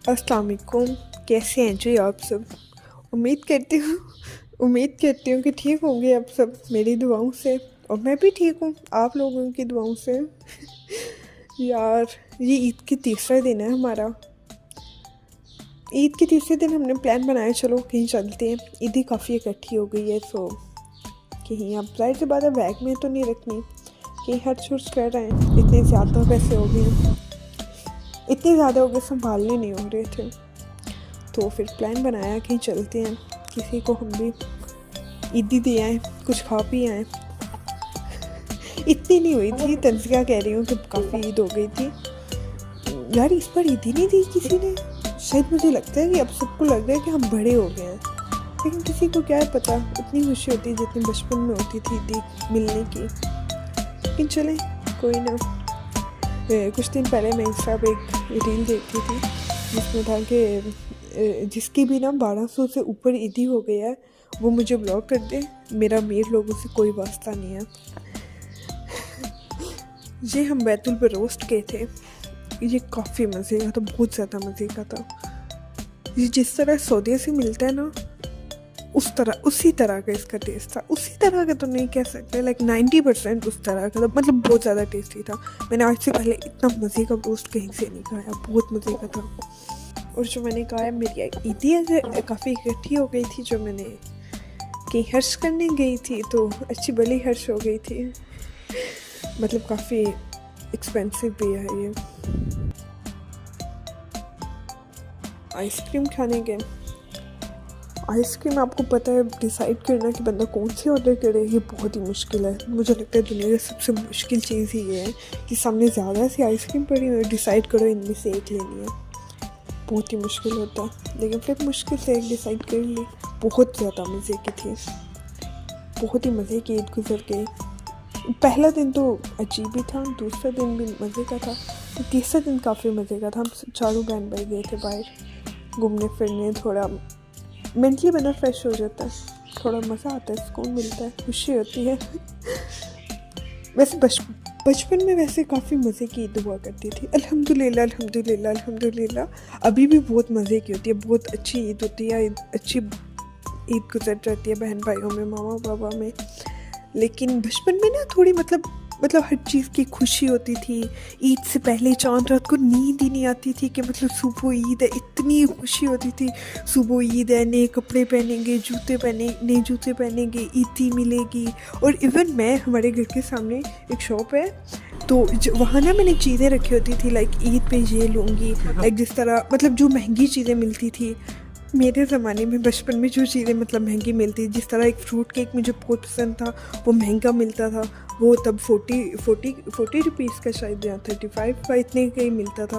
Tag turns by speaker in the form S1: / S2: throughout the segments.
S1: अस्सलाम वालेकुम। कैसे हैं जी आप सब? उम्मीद करती हूँ कि ठीक होंगे आप सब मेरी दुआओं से। और मैं भी ठीक हूँ आप लोगों की दुआओं से। यार, ये ईद की तीसरा दिन है हमारा। ईद के तीसरे दिन हमने प्लान बनाया चलो कहीं चलते हैं। ईदी काफ़ी इकट्ठी हो गई है तो कहीं अब जाहिर सी बात है बैग में तो नहीं रखनी, कहीं हर्च हुर्च कर रहे हैं। इतने ज़्यादा पैसे हो गए हैं, इतने ज़्यादा हो गए संभालने नहीं हो रहे थे। तो फिर प्लान बनाया कहीं चलते हैं, किसी को हम भी ईदी दे आए, कुछ खा पी आए। इतनी नहीं हुई थी, तंजिया कह रही हूँ कि काफ़ी ईद हो गई थी। यार इस बार ईद ही नहीं दी किसी ने। शायद मुझे लगता है कि अब सबको लग रहा है कि हम बड़े हो गए हैं, लेकिन किसी को क्या है पता उतनी खुशी होती है जितनी बचपन में होती थी ईदी मिलने की। लेकिन चलें, कोई ना। कुछ दिन पहले मैं इंस्टा पे एक रील देखती थी जिसमें था कि जिसकी भी ना 1200 से ऊपर ईदी हो गया है वो मुझे ब्लॉक कर दे, मेरा अमीर लोगों से कोई वास्ता नहीं है। ये हम बैतुल पर रोस्ट गए थे, ये काफ़ी मज़े का था, बहुत ज़्यादा मज़े का था। ये जिस तरह सऊदीया से मिलता है ना उसी तरह का इसका टेस्ट था। उसी तरह का तो नहीं कह सकते, लाइक 90% उस तरह का था। मतलब बहुत ज़्यादा टेस्टी था। मैंने आज से पहले इतना मज़े का रोस्ट कहीं से नहीं खाया, बहुत मज़े का था। और जो मैंने कहा है मेरी ईदी काफ़ी इकट्ठी हो गई थी, जो मैंने कहीं हर्ष करने गई थी तो अच्छी भली हर्ष हो गई थी। मतलब काफ़ी एक्सपेंसिव भी है ये। आइसक्रीम खाने गए। आइसक्रीम आपको पता है डिसाइड करना कि बंदा कौन सी ऑर्डर करे, ये बहुत ही मुश्किल है। मुझे लगता है दुनिया की सबसे मुश्किल चीज़ ही ये है कि सामने ज़्यादा सी आइसक्रीम पड़ी हुई है, डिसाइड करो इनमें से एक लेनी है। बहुत ही मुश्किल होता है, लेकिन फिर मुश्किल से एक डिसाइड कर ली। बहुत ज़्यादा मज़े की थी, बहुत ही मज़े की ईद गुजर गई। पहला दिन तो अजीब ही था, दूसरा दिन भी मज़े का था, तीसरा दिन काफ़ी मज़े का था। हम चारों बहन भाई गए थे बाहर घूमने फिरने, थोड़ा मेंटली बंदा फ्रेश हो जाता है, थोड़ा मज़ा आता है, सुकून मिलता है, खुशी होती है। वैसे बचपन में वैसे काफ़ी मज़े की ईद हुआ करती थी। अल्हम्दुलिल्लाह अल्हम्दुलिल्लाह अल्हम्दुलिल्लाह अभी भी बहुत मज़े की होती है, बहुत अच्छी ईद होती है, अच्छी ईद गुजर जाती है बहन भाइयों में, मामा बाबा में। लेकिन बचपन में ना थोड़ी मतलब हर चीज़ की खुशी होती थी। ईद से पहले चाँद रात को नींद ही नहीं आती थी कि मतलब सुबह ईद है, इतनी खुशी होती थी। सुबह ईद है, नए कपड़े पहनेंगे, नए जूते पहनेंगे, ईदी मिलेगी। और इवन मैं, हमारे घर के सामने एक शॉप है तो वहाँ ना मैंने चीज़ें रखी होती थी, लाइक ईद पे ये लूँगी, लाइक जिस तरह मतलब जो महंगी चीज़ें मिलती थी मेरे ज़माने में, बचपन में जो चीज़ें मतलब महंगी मिलती, जिस तरह एक फ्रूट केक मुझे बहुत पसंद था, वो महंगा मिलता था। वो तब 40 रुपीज़ का शायद, या 35 का, इतने का ही मिलता था।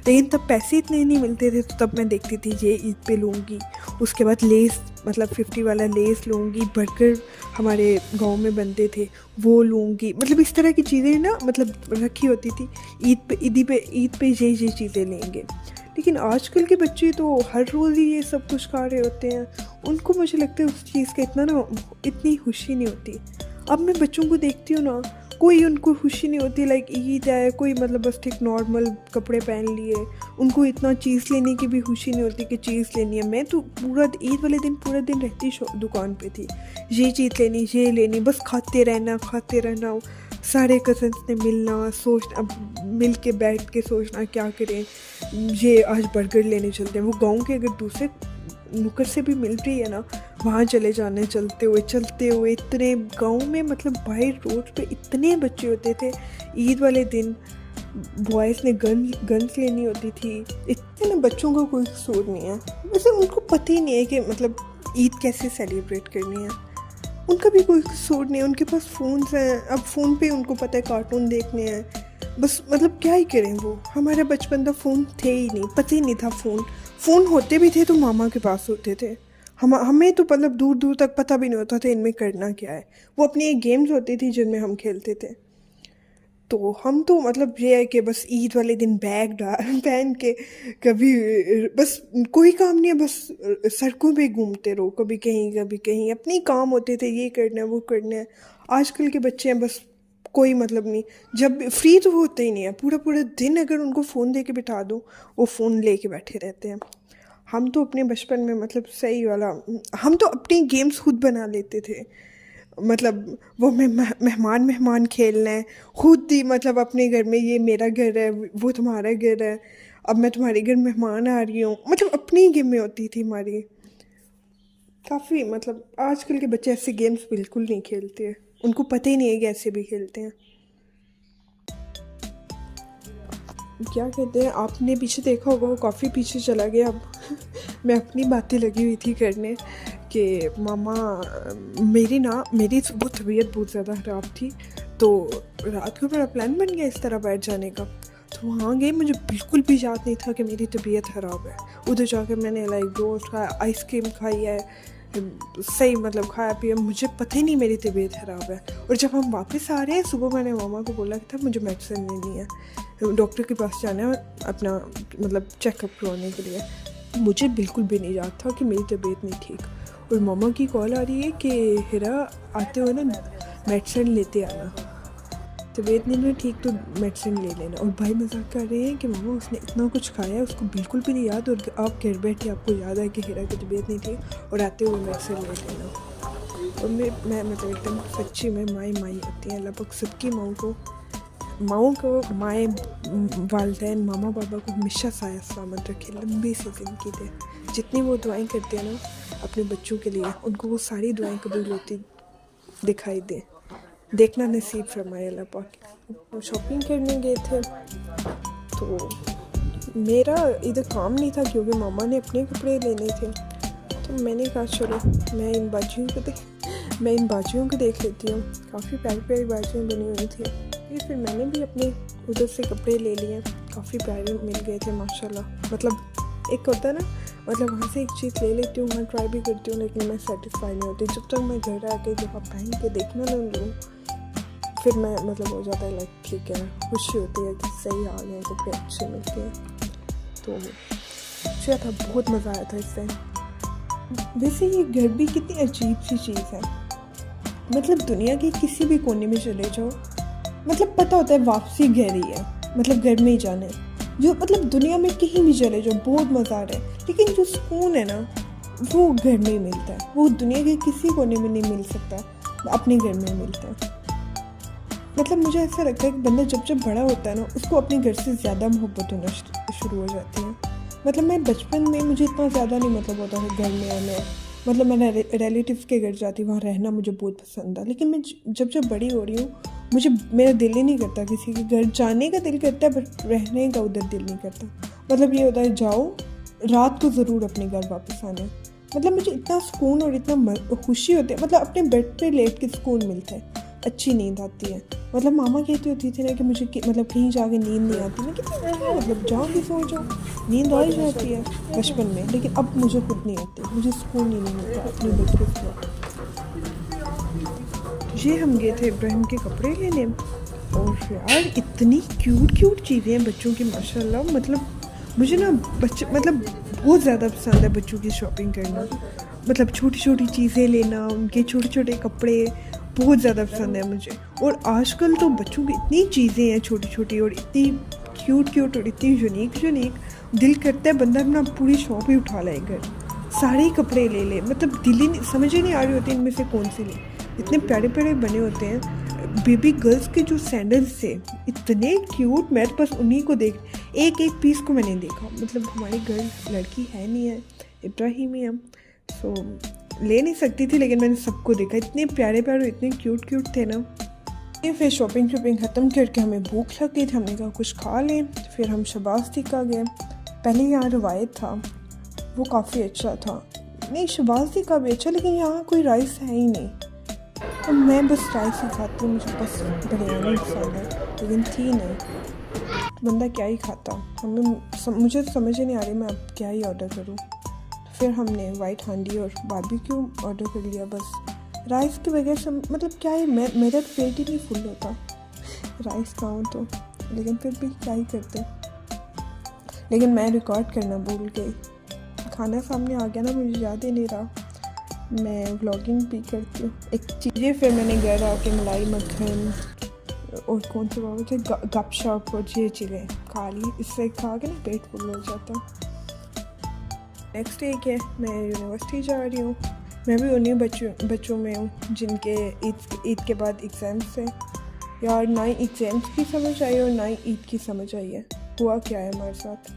S1: लेकिन तब पैसे इतने नहीं मिलते थे, तो तब मैं देखती थी ये ईद पे लूँगी। उसके बाद लेस, मतलब 50 वाला लेस लूँगी। बर्गर हमारे गांव में बनते थे, वो लूँगी। मतलब इस तरह की चीज़ें ना मतलब रखी होती थी। ईद पे ये चीज़ें लेंगे। लेकिन आजकल के बच्चे तो हर रोज़ ही ये सब कुछ खा रहे होते हैं। उनको मुझे लगता है उस चीज़ का इतनी खुशी नहीं होती। अब मैं बच्चों को देखती हूँ ना, कोई उनको खुशी नहीं होती, लाइक ईद है, कोई मतलब बस ठीक नॉर्मल कपड़े पहन लिए, उनको इतना चीज़ लेने की भी खुशी नहीं होती कि चीज़ लेनी है। मैं तो पूरा ईद वाले दिन पूरा दिन रहती दुकान पे थी, ये चीज़ लेनी, ये लेनी, बस खाते रहना। सारे कज़न्स ने मिलना, सोचना, मिल के बैठ के सोचना क्या करें, ये आज बर्गर लेने चलते हैं। वो गांव के अगर दूसरे नुक्कड़ से भी मिल रही है ना, वहाँ चले जाने, चलते हुए इतने गांव में, मतलब बाहर रोड पे इतने बच्चे होते थे। ईद वाले दिन बॉयज़ ने गन्स लेनी होती थी। इतने ना बच्चों का कोई कसूर नहीं है, वैसे उनको पता ही नहीं है कि मतलब ईद कैसे सेलिब्रेट करनी है। उनका भी कोई कसूर नहीं है, उनके पास फ़ोन्स हैं। अब फ़ोन पे उनको पता है कार्टून देखने हैं, बस मतलब क्या ही करें वो। हमारा बचपन था फ़ोन थे ही नहीं, पता ही नहीं था फ़ोन होते भी थे तो मामा के पास होते थे। हमें तो मतलब दूर दूर तक पता भी नहीं होता था इनमें करना क्या है। वो अपनी एक गेम्स होती थी जिनमें हम खेलते थे। तो हम तो मतलब ये है कि बस ईद वाले दिन बैग डाल पहन के कभी बस कोई काम नहीं है, बस सड़कों पे घूमते रहो, कभी कहीं अपने ही काम होते थे, ये करना है वो करना है। आजकल के बच्चे हैं बस कोई मतलब नहीं। जब फ्री तो वो होते ही नहीं है, पूरा पूरा दिन अगर उनको फ़ोन दे के बिठा दो वो फ़ोन लेके बैठे रहते हैं। हम तो अपने बचपन में मतलब सही वाला, हम तो अपनी गेम्स खुद बना लेते थे। मतलब वो मेहमान मेहमान खेलना है खुद ही, मतलब अपने घर में, ये मेरा घर है वो तुम्हारा घर है, अब मैं तुम्हारे घर मेहमान आ रही हूँ, मतलब अपनी ही गेमें होती थी हमारी काफ़ी। मतलब आजकल के बच्चे ऐसे गेम्स बिल्कुल नहीं खेलते हैं, उनको पता ही नहीं है कि ऐसे भी खेलते हैं। क्या कहते हैं, आपने पीछे देखा होगा वो काफ़ी पीछे चला गया अब। मैं अपनी बातें लगी हुई थी करने कि मामा, मेरी वो तबीयत बहुत ज़्यादा ख़राब थी, तो रात को मेरा प्लान बन गया इस तरह बैठ जाने का। तो वहाँ गई, मुझे बिल्कुल भी याद नहीं था कि मेरी तबीयत ख़राब है। उधर जाकर मैंने लाइक रोस्ट खाया, आइसक्रीम खाई है, सही मतलब खाया पिया, मुझे पता ही नहीं मेरी तबीयत ख़राब है। और जब हम वापस आ रहे हैं, सुबह मैंने मामा को बोला था मुझे मेडिसिन लेनी है, डॉक्टर के पास जाना है अपना मतलब चेकअप करवाने के लिए। मुझे बिल्कुल भी नहीं याद था कि मेरी तबीयत नहीं ठीक। और मामा की कॉल आ रही है कि हिरा आते हुए ना मेडिसिन लेते आना, तबीयत नहीं ना ठीक तो मेडिसिन ले लेना। और भाई मजाक कर रहे हैं कि मामा उसने इतना कुछ खाया है उसको बिल्कुल भी नहीं याद, और आप घर बैठे आपको याद है कि हिरा की तबीयत नहीं ठीक और आते हुए मेडिसिन ले लेना। और मैं मतलब एकदम सच्ची में माएँ होती हैं, लगभग सबकी माओं को माएँ वालदैन मामा बाबा को हमेशा साया सलामत रखे, लंबी सी ज़िंदगी दे। जितनी वो दुआएं करते हैं ना अपने बच्चों के लिए, उनको वो सारी दुआएं कबूल होती दिखाई दे। देखना नसीब फरमाए अल्लाह पाक। शॉपिंग करने गए थे तो मेरा इधर काम नहीं था क्योंकि मामा ने अपने कपड़े लेने थे। तो मैंने कहा चलो मैं इन बाजियों को देख लेती हूँ। काफ़ी प्यारी प्यारी बाजियाँ बनी हुई थी। फिर मैंने भी अपने उधर से कपड़े ले लिए, काफ़ी प्यारे मिल गए थे माशाल्लाह। मतलब एक होता है ना, मतलब वहाँ से एक चीज़ ले लेती हूँ, मैं ट्राई भी करती हूँ, लेकिन मैं सेटिस्फाई नहीं होती। जब तक मैं घर आके जब आप पहन के देखना ना लूँ, फिर मैं मतलब हो जाता है लाइक ठीक है, खुशी होती है कि सही आ गए, कपड़े अच्छे मिलते हैं। तो अच्छा था, बहुत मज़ा आया था इससे। वैसे ये घर भी कितनी अजीब सी चीज़ है, मतलब दुनिया के किसी भी कोने में चले जाओ, मतलब पता होता है वापसी घर ही है, मतलब घर में ही जाना है। जो मतलब दुनिया में कहीं भी चले जाओ बहुत मज़ा आ रहा है, लेकिन जो सुकून है ना वो घर में ही मिलता है, वो दुनिया के किसी कोने में नहीं मिल सकता, अपने घर में मिलता है। मतलब मुझे ऐसा लगता है कि बंदा जब बड़ा होता है ना, उसको अपने घर से ज़्यादा मोहब्बत होना शुरू हो जाती है। मतलब मैं बचपन में मुझे इतना ज़्यादा नहीं मतलब होता है घर में आना, मतलब मैं रिलेटिव्स के घर जाती, वहाँ रहना मुझे बहुत पसंद था। लेकिन मैं जब बड़ी हो रही हूँ, मुझे मेरा दिल ही नहीं करता किसी के घर जाने का, दिल करता है बट रहने का उधर दिल नहीं करता। मतलब ये होता है जाओ रात को ज़रूर अपने घर वापस आना। मतलब मुझे इतना सुकून और इतना खुशी होती है, मतलब अपने बेड पे लेट के सुकून मिलता है, अच्छी नींद आती है। मतलब मामा कहती होती थी ना कि मुझे मतलब कहीं जाके नींद नहीं आती। मैं कहती क्या मतलब जाओगी सो जाओ, नींद आ ही जाती है बचपन में, लेकिन अब मुझे खुद नहीं आती, मुझे सुकून ही नहीं मिलता अपने बेड पे सो। ये हम गए थे इब्राहिम के कपड़े लेने, और यार इतनी क्यूट चीज़ें हैं बच्चों की माशाल्लाह। मतलब मुझे ना बच्चे मतलब बहुत ज़्यादा पसंद है बच्चों की शॉपिंग करना, मतलब छोटी छोटी चीज़ें लेना, उनके छोटे छोटे कपड़े बहुत ज़्यादा पसंद है मुझे। और आजकल तो बच्चों की इतनी चीज़ें हैं छोटी छोटी और इतनी क्यूट और इतनी यूनिक, दिल करता है बंदा अपना पूरी शॉप ही उठा लाए घर, सारे ही कपड़े ले। मतलब दिल ही नहीं, समझ ही नहीं आ रही होती इनमें से कौन से ले। इतने प्यारे प्यारे बने होते हैं। बेबी गर्ल्स के जो सैंडल्स थे इतने क्यूट, मैं तो बस उन्हीं को देख एक पीस को मैंने देखा। मतलब हमारी गर्ल लड़की है नहीं है, इब्राहिम ही हम, सो ले नहीं सकती थी, लेकिन मैंने सबको देखा, इतने प्यारे इतने क्यूट थे ना। ये फिर शॉपिंग ख़त्म करके हमें भूख लग गई थी, हमने कहा कुछ खा लें। फिर हम शबाज़ का गए। पहले यहाँ रवायत था, वो काफ़ी अच्छा था। नहीं शबाज़ का भी अच्छा, लेकिन यहाँ कोई राइस है ही नहीं, तो मैं बस राइस ही खाती हूँ, मुझे बस बिरयानी पसंद है, लेकिन थी नहीं। बंदा क्या ही खाता, मुझे समझ ही नहीं आ रही मैं अब क्या ही ऑर्डर करूँ। फिर हमने वाइट हांडी और बारबेक्यू ऑर्डर कर लिया बस। राइस के बगैर मतलब क्या ही, मेरा पेट ही नहीं फुल होता राइस खाऊँ तो, लेकिन फिर भी क्या ही करते। लेकिन मैं रिकॉर्ड करना भूल गई, खाना सामने आ गया ना, मुझे याद ही नहीं रहा। मैं व्लॉगिंग भी करती हूँ एक चीज़ें। फिर मैंने घर आके मलाई मक्खन और कौन से बाबा थे, गप शप और ये चीज़ें खा ली। इससे खा के ना पेट फुल हो जाता है। नेक्स्ट डे है, मैं यूनिवर्सिटी जा रही हूँ। मैं भी उन्हीं बच्चों में हूँ जिनके ईद के बाद एग्ज़ाम्स थे। यार ना ही एग्ज़ाम्स की समझ आई और ना ही ईद की समझ आई है। हुआ क्या है हमारे साथ।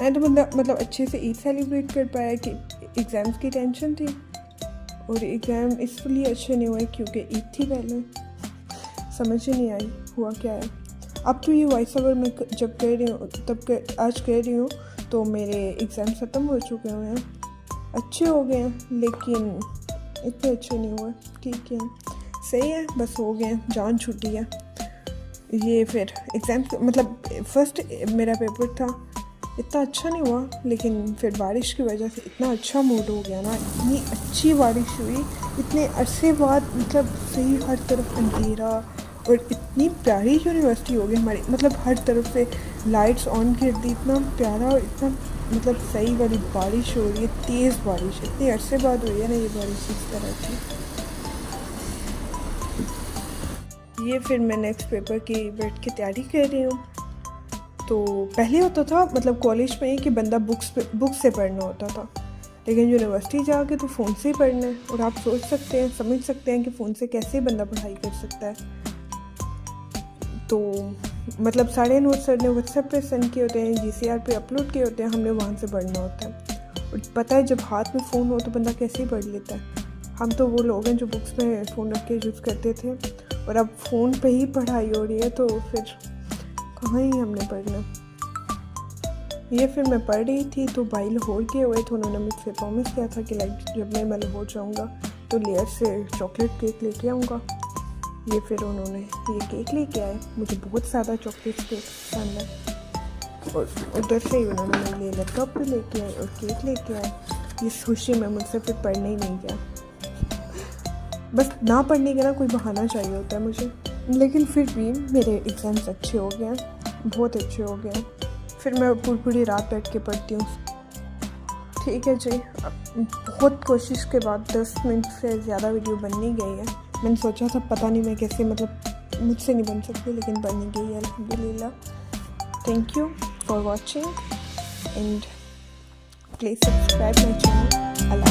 S1: मैं तो मतलब अच्छे से ईद सेलिब्रेट कर पाया कि एग्ज़ाम्स की टेंशन थी, और एग्ज़ाम इसलिए अच्छे नहीं हुए क्योंकि ईद थी पहले। समझ ही नहीं आई हुआ क्या है। अब तो ये वॉइस ओवर मैं जब कह रही हूँ आज कह रही हूँ तो मेरे एग्ज़ाम ख़त्म हो चुके हुए हैं, अच्छे हो गए हैं, लेकिन इतने अच्छे नहीं हुए। ठीक है, सही है, बस हो गए, जान छूटी है। ये फिर एग्ज़ाम मतलब फर्स्ट मेरा पेपर था, इतना अच्छा नहीं हुआ, लेकिन फिर बारिश की वजह से इतना अच्छा मूड हो गया ना। इतनी अच्छी बारिश हुई इतने अरसे बाद, मतलब सही हर तरफ अंधेरा, और इतनी प्यारी यूनिवर्सिटी हो गई हमारी, मतलब हर तरफ से लाइट्स ऑन कर दी, इतना प्यारा और इतना मतलब सही वाली बारिश हो रही है, तेज़ बारिश। इतने अरसे बाद हुई है ना ये बारिश इस तरह की। ये फिर मैं नेक्स्ट पेपर की बैठ के तैयारी कर रही हूँ। तो पहले होता था मतलब कॉलेज में कि बंदा बुक्स से पढ़ना होता था, लेकिन यूनिवर्सिटी जाके तो फ़ोन से ही पढ़ना है। और आप सोच सकते हैं, समझ सकते हैं कि फ़ोन से कैसे बंदा पढ़ाई कर सकता है। तो मतलब सारे नोट्स सर ने व्हाट्सएप पे सेंड किए होते हैं, GCR पे अपलोड किए होते हैं, हमने वहाँ से पढ़ना होता है। और पता है जब हाथ में फ़ोन हो तो बंदा कैसे ही पढ़ लेता है। हम तो वो लोग हैं जो बुक्स में फ़ोन रख के यूज़ करते थे, और अब फ़ोन पे ही पढ़ाई हो रही है, तो फिर कहाँ ही हमने पढ़ना। ये फिर मैं पढ़ रही थी तो भाई लाहौर के हुए थे, उन्होंने मुझसे प्रॉमिस किया था कि लाइक जब मैं लाहौर जाऊँगा तो लेयर से चॉकलेट केक लेके आऊँगा। ये फिर उन्होंने ये केक लेके आए, मुझे बहुत ज़्यादा चॉकलेट केक पसंद है, और उधर से ही उन्होंने मेरे लिए लैपटॉप भी लेके आए और केक लेके आए। इस खुशी में मुझसे फिर पढ़ने ही नहीं गया। बस ना पढ़ने का ना कोई बहाना चाहिए होता है मुझे, लेकिन फिर भी मेरे एग्ज़ाम्स अच्छे हो गए, बहुत अच्छे हो गए। फिर मैं पूरी रात बैठ के पढ़ती हूँ। ठीक है जी, बहुत कोशिश के बाद 10 मिनट से ज़्यादा वीडियो बन नहीं गई है। मैंने सोचा था पता नहीं मैं कैसे, मतलब मुझसे नहीं बन सकती, लेकिन बन गई है अल्हम्दुलिल्लाह। Thank you for watching and please subscribe my channel.